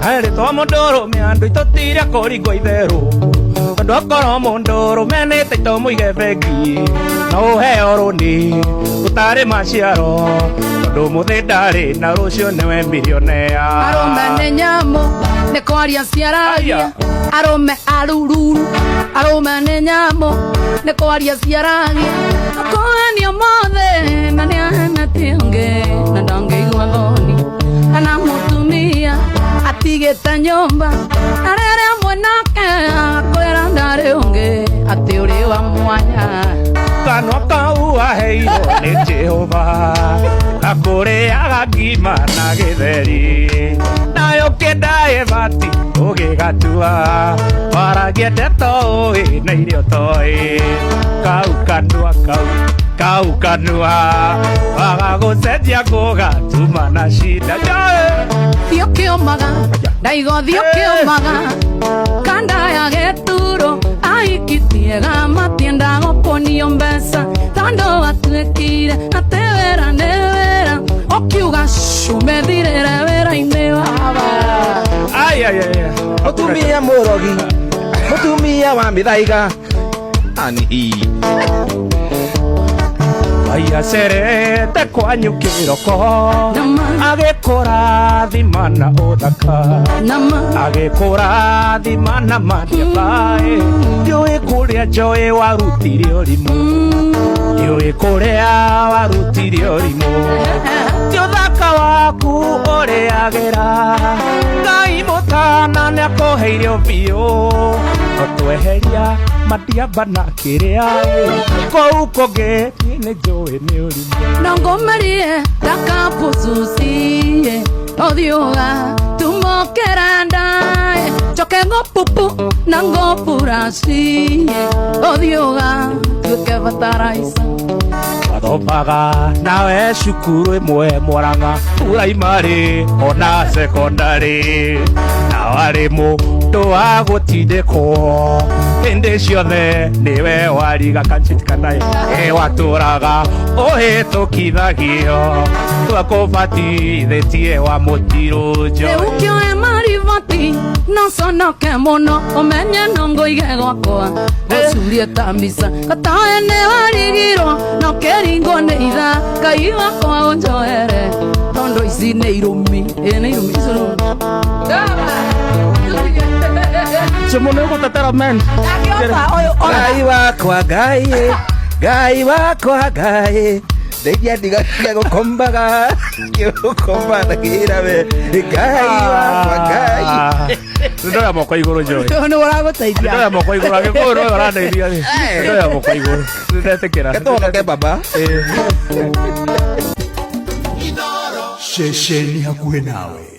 Hari to mondoro me andu totira korigo itheru ndokoro mondoro me ne tito muige bengi no he oroni utare maciaro ndu muthindari na rucio newe millionaire arome ne nyamo ne kwaria ciaragia arome arururu arome ne nyamo ne kwaria ciaragia akoania mothe na niana tionge na ndangeigua thoni kana mutumia atigeta nyumba arere mwanake akwera ndare unge ati uri wa mwanya kanwa kau aheirwo ni Jehova gakureaga ngima na githeri nayo kendae bati ugigatua waragia ndeto na irio toi kau kanua wagagucenjia kugatuma na shida thio kiomaga ndaigo thio kiomaga kanda ya geturo aikitiega matienda goponio mbeca tando atuekire atewera newera okiuga shumethirire wera-ini waba mutumia murogi mutumia wa mithaiga ani aiacerete kwanyu kiroko agikurathima na uthaka agikurathima na matiabae ndiui kuria njoi warutire urimu ndiui kuria warutire urimu ti uthaka waku uriagira Ngai mutana niakuheire biu otweheria matiaba na kiria kou kungi ni njui ni urimu nongomerie ndakapucucie othiuga tumokera ndae njoke ngopupu na ngopuracie othiuga tuike bataraisa wathomaga nawe cukuru imwe Murang'a primary ona secondary na wari mundu wa gutindikwo hindi ciothe niwe wariga kanchitikanae waturaga uhitukithagio twakubatithĩtie wa mũtirũnjo rĩu kĩoe mariboti no conoke mũno ũmenye no ngũige gwakwa ũcurie ta mbica gatawe nĩ warigirwo no kĩringwo nĩ itha Ngai wakwa ũnjoere tondũ ici nĩ irũmi nĩ irũmi Chumuno gutetera men Ngai wakwa Ngai wakwa Ngai Ndegia ndiga gukombaga gukombaga kirawe Ngai wakwa Ngai ndoya moko iguru njoi nĩ ũragũteithia ndoya moko iguru agikuru ũrandeithia ndoya moko iguru ndetekera getoka ke baba Shesheni hakuwe nawe.